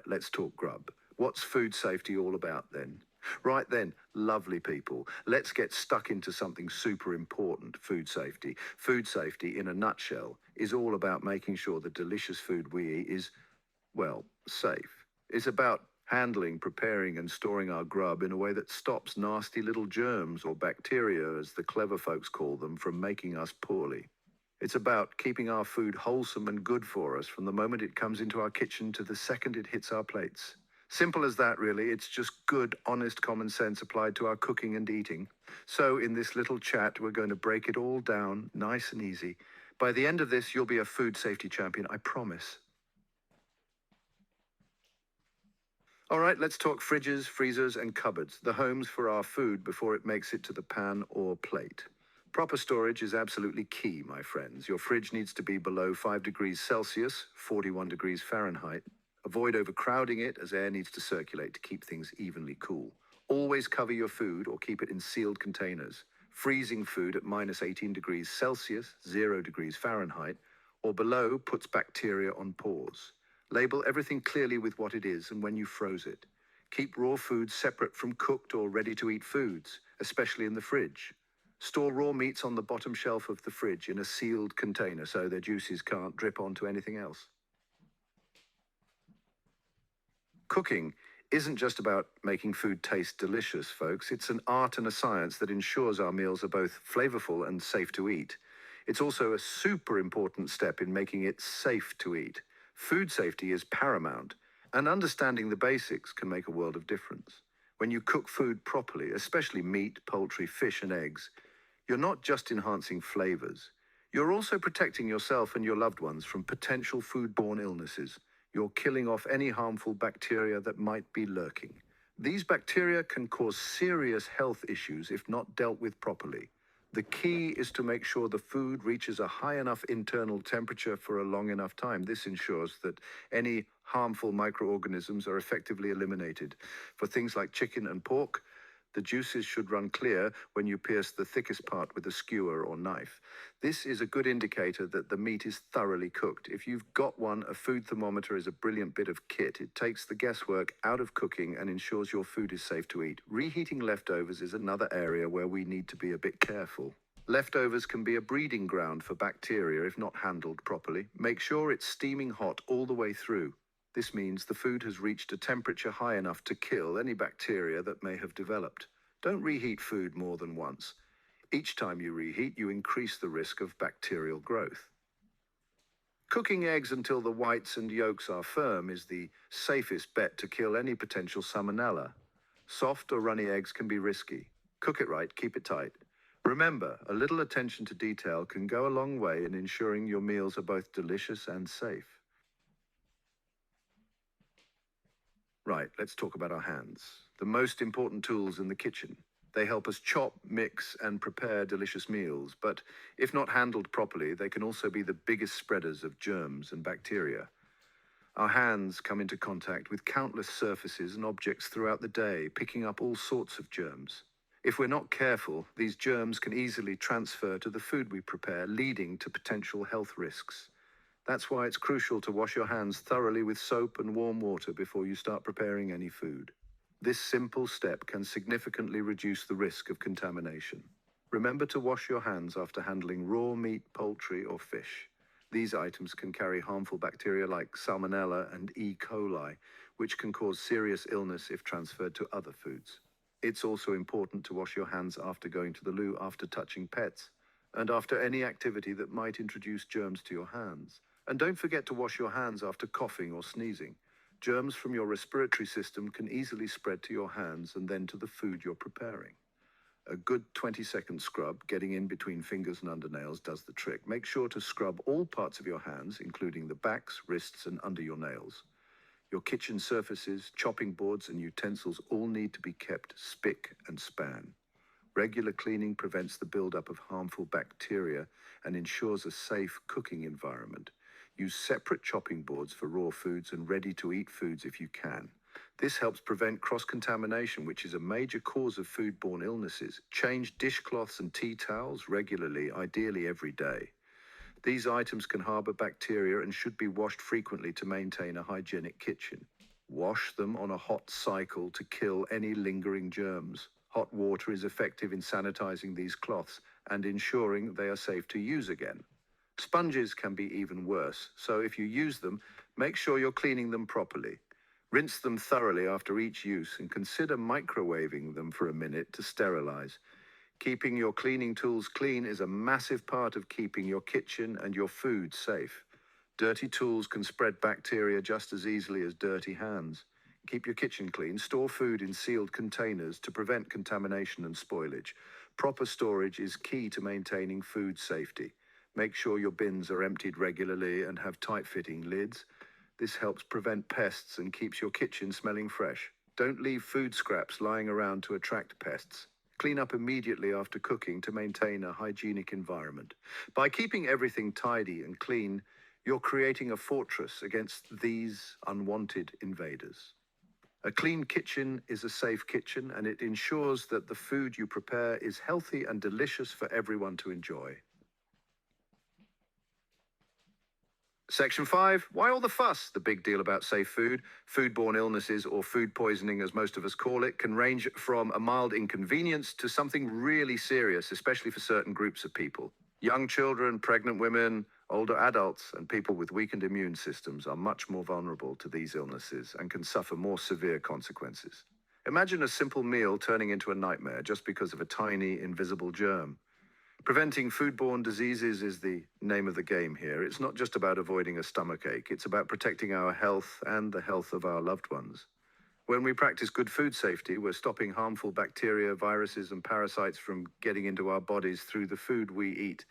right, let's talk grub. What's food safety all about then? Right then, lovely people, let's get stuck into something super important, food safety. Food safety, in a nutshell, is all about making sure the delicious food we eat is, well, safe. It's about handling, preparing and storing our grub in a way that stops nasty little germs or bacteria, as the clever folks call them, from making us poorly. It's about keeping our food wholesome and good for us from the moment it comes into our kitchen to the second it hits our plates. Simple as that, really. It's just good, honest common sense applied to our cooking and eating. So in this little chat, we're going to break it all down nice and easy. By the end of this, you'll be a food safety champion, I promise. All right, let's talk fridges, freezers and cupboards, the homes for our food before it makes it to the pan or plate. Proper storage is absolutely key, my friends. Your fridge needs to be below 5 degrees Celsius, 41 degrees Fahrenheit. Avoid overcrowding it, as air needs to circulate to keep things evenly cool. Always cover your food or keep it in sealed containers. Freezing food at minus 18 degrees Celsius, 0 degrees Fahrenheit, or below puts bacteria on pause. Label everything clearly with what it is and when you froze it. Keep raw foods separate from cooked or ready-to-eat foods, especially in the fridge. Store raw meats on the bottom shelf of the fridge in a sealed container so their juices can't drip onto anything else. Cooking isn't just about making food taste delicious, folks. It's an art and a science that ensures our meals are both flavorful and safe to eat. It's also a super important step in making it safe to eat. Food safety is paramount, and understanding the basics can make a world of difference. When you cook food properly, especially meat, poultry, fish, and eggs, you're not just enhancing flavors. You're also protecting yourself and your loved ones from potential foodborne illnesses. You're killing off any harmful bacteria that might be lurking. These bacteria can cause serious health issues if not dealt with properly. The key is to make sure the food reaches a high enough internal temperature for a long enough time. This ensures that any harmful microorganisms are effectively eliminated. For things like chicken and pork, the juices should run clear when you pierce the thickest part with a skewer or knife. This is a good indicator that the meat is thoroughly cooked. If you've got one, a food thermometer is a brilliant bit of kit. It takes the guesswork out of cooking and ensures your food is safe to eat. Reheating leftovers is another area where we need to be a bit careful. Leftovers can be a breeding ground for bacteria if not handled properly. Make sure it's steaming hot all the way through. This means the food has reached a temperature high enough to kill any bacteria that may have developed. Don't reheat food more than once. Each time you reheat, you increase the risk of bacterial growth. Cooking eggs until the whites and yolks are firm is the safest bet to kill any potential salmonella. Soft or runny eggs can be risky. Cook it right, keep it tight. Remember, a little attention to detail can go a long way in ensuring your meals are both delicious and safe. Right, let's talk about our hands. The most important tools in the kitchen. They help us chop, mix, and prepare delicious meals, but if not handled properly, they can also be the biggest spreaders of germs and bacteria. Our hands come into contact with countless surfaces and objects throughout the day, picking up all sorts of germs. If we're not careful, these germs can easily transfer to the food we prepare, leading to potential health risks. That's why it's crucial to wash your hands thoroughly with soap and warm water before you start preparing any food. This simple step can significantly reduce the risk of contamination. Remember to wash your hands after handling raw meat, poultry, or fish. These items can carry harmful bacteria like Salmonella and E. coli, which can cause serious illness if transferred to other foods. It's also important to wash your hands after going to the loo, after touching pets, and after any activity that might introduce germs to your hands. And don't forget to wash your hands after coughing or sneezing. Germs from your respiratory system can easily spread to your hands and then to the food you're preparing. A good 20-second scrub, getting in between fingers and undernails, does the trick. Make sure to scrub all parts of your hands, including the backs, wrists, and under your nails. Your kitchen surfaces, chopping boards, and utensils all need to be kept spick and span. Regular cleaning prevents the buildup of harmful bacteria and ensures a safe cooking environment. Use separate chopping boards for raw foods and ready-to-eat foods if you can. This helps prevent cross-contamination, which is a major cause of foodborne illnesses. Change dishcloths and tea towels regularly, ideally every day. These items can harbor bacteria and should be washed frequently to maintain a hygienic kitchen. Wash them on a hot cycle to kill any lingering germs. Hot water is effective in sanitizing these cloths and ensuring they are safe to use again. Sponges can be even worse, so if you use them, make sure you're cleaning them properly. Rinse them thoroughly after each use and consider microwaving them for a minute to sterilize. Keeping your cleaning tools clean is a massive part of keeping your kitchen and your food safe. Dirty tools can spread bacteria just as easily as dirty hands. Keep your kitchen clean. Store food in sealed containers to prevent contamination and spoilage. Proper storage is key to maintaining food safety. Make sure your bins are emptied regularly and have tight-fitting lids. This helps prevent pests and keeps your kitchen smelling fresh. Don't leave food scraps lying around to attract pests. Clean up immediately after cooking to maintain a hygienic environment. By keeping everything tidy and clean, you're creating a fortress against these unwanted invaders. A clean kitchen is a safe kitchen, and it ensures that the food you prepare is healthy and delicious for everyone to enjoy. Section 5, why all the fuss? The big deal about safe food. Foodborne illnesses, or food poisoning as most of us call it, can range from a mild inconvenience to something really serious, especially for certain groups of people. Young children, pregnant women, older adults, and people with weakened immune systems are much more vulnerable to these illnesses and can suffer more severe consequences. Imagine a simple meal turning into a nightmare just because of a tiny, invisible germ. Preventing foodborne diseases is the name of the game here. It's not just about avoiding a stomachache, it's about protecting our health and the health of our loved ones. When we practice good food safety, we're stopping harmful bacteria, viruses, and parasites from getting into our bodies through the food we eat.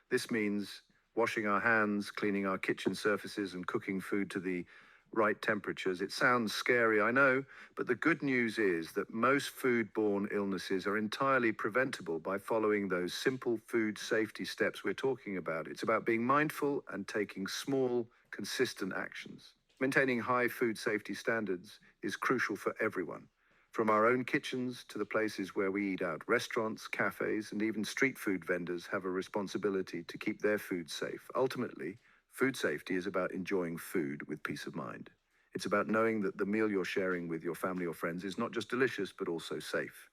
This means washing our hands, cleaning our kitchen surfaces, and cooking food to the right temperatures. It sounds scary, I know, but the good news is that most foodborne illnesses are entirely preventable by following those simple food safety steps we're talking about. It's about being mindful and taking small, consistent actions. Maintaining high food safety standards is crucial for everyone, from our own kitchens to the places where we eat out. Restaurants, cafes, and even street food vendors have a responsibility to keep their food safe. Ultimately, food safety is about enjoying food with peace of mind. It's about knowing that the meal you're sharing with your family or friends is not just delicious, but also safe.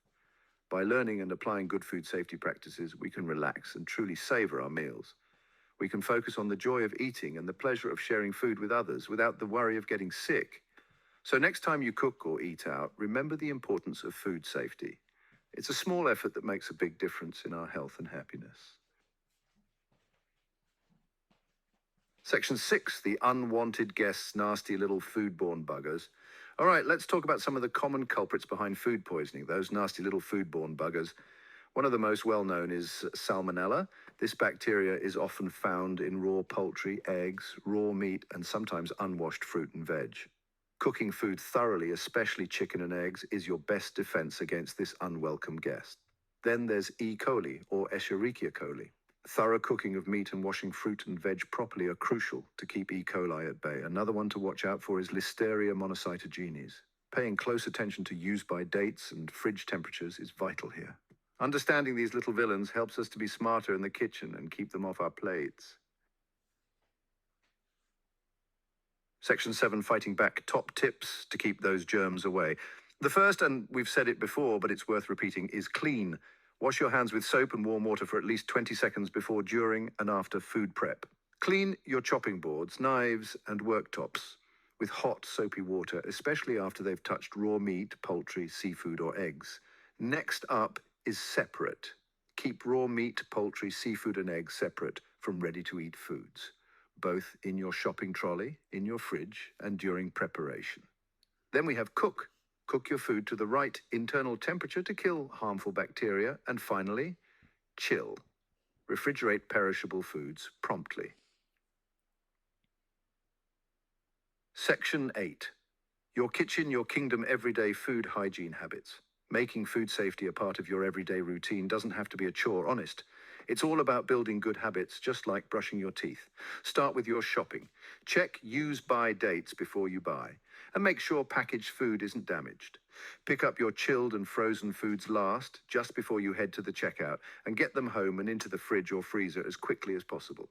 By learning and applying good food safety practices, we can relax and truly savor our meals. We can focus on the joy of eating and the pleasure of sharing food with others without the worry of getting sick. So next time you cook or eat out, remember the importance of food safety. It's a small effort that makes a big difference in our health and happiness. Section 6, the unwanted guests, nasty little foodborne buggers. All right, let's talk about some of the common culprits behind food poisoning, those nasty little foodborne buggers. One of the most well-known is Salmonella. This bacteria is often found in raw poultry, eggs, raw meat, and sometimes unwashed fruit and veg. Cooking food thoroughly, especially chicken and eggs, is your best defense against this unwelcome guest. Then there's E. coli, or Escherichia coli. Thorough cooking of meat and washing fruit and veg properly are crucial to keep E. coli at bay. Another one to watch out for is Listeria monocytogenes. Paying close attention to use-by dates and fridge temperatures is vital here. Understanding these little villains helps us to be smarter in the kitchen and keep them off our plates. Section 7, fighting back, top tips to keep those germs away. The first, and we've said it before, but it's worth repeating, is clean. Wash your hands with soap and warm water for at least 20 seconds before, during, and after food prep. Clean your chopping boards, knives, and worktops with hot, soapy water, especially after they've touched raw meat, poultry, seafood, or eggs. Next up is separate. Keep raw meat, poultry, seafood, and eggs separate from ready-to-eat foods, both in your shopping trolley, in your fridge, and during preparation. Then we have cook. Cook your food to the right internal temperature to kill harmful bacteria. And finally, chill. Refrigerate perishable foods promptly. Section 8. Your kitchen, your kingdom, everyday food hygiene habits. Making food safety a part of your everyday routine doesn't have to be a chore, honest. It's all about building good habits, just like brushing your teeth. Start with your shopping. Check use-by dates before you buy, and make sure packaged food isn't damaged. Pick up your chilled and frozen foods last, just before you head to the checkout, and get them home and into the fridge or freezer as quickly as possible.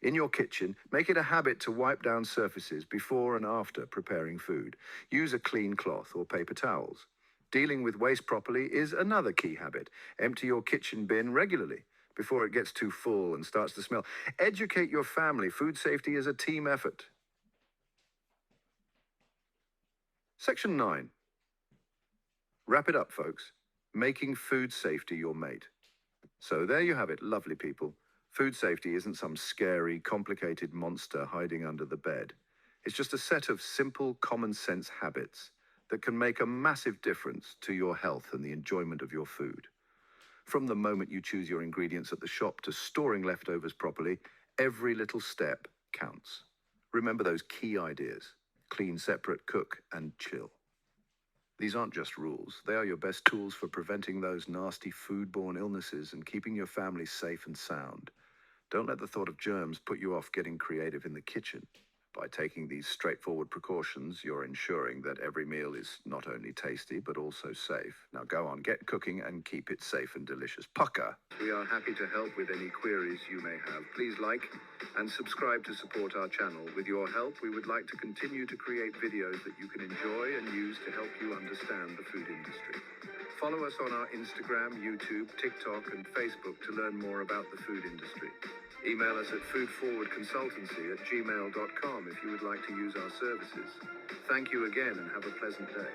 In your kitchen, make it a habit to wipe down surfaces before and after preparing food. Use a clean cloth or paper towels. Dealing with waste properly is another key habit. Empty your kitchen bin regularly before it gets too full and starts to smell. Educate your family. Food safety is a team effort. Section 9. Wrap it up, folks. Making food safety your mate. So there you have it, lovely people. Food safety isn't some scary, complicated monster hiding under the bed. It's just a set of simple, common sense habits that can make a massive difference to your health and the enjoyment of your food. From the moment you choose your ingredients at the shop to storing leftovers properly, every little step counts. Remember those key ideas: clean, separate, cook, and chill. These aren't just rules, they are your best tools for preventing those nasty foodborne illnesses and keeping your family safe and sound. Don't let the thought of germs put you off getting creative in the kitchen. By taking these straightforward precautions, you're ensuring that every meal is not only tasty, but also safe. Now go on, get cooking and keep it safe and delicious. Pukka! We are happy to help with any queries you may have. Please like and subscribe to support our channel. With your help, we would like to continue to create videos that you can enjoy and use to help you understand the food industry. Follow us on our Instagram, YouTube, TikTok, and Facebook to learn more about the food industry. Email us at foodforwardconsultancy@gmail.com if you would like to use our services. Thank you again and have a pleasant day.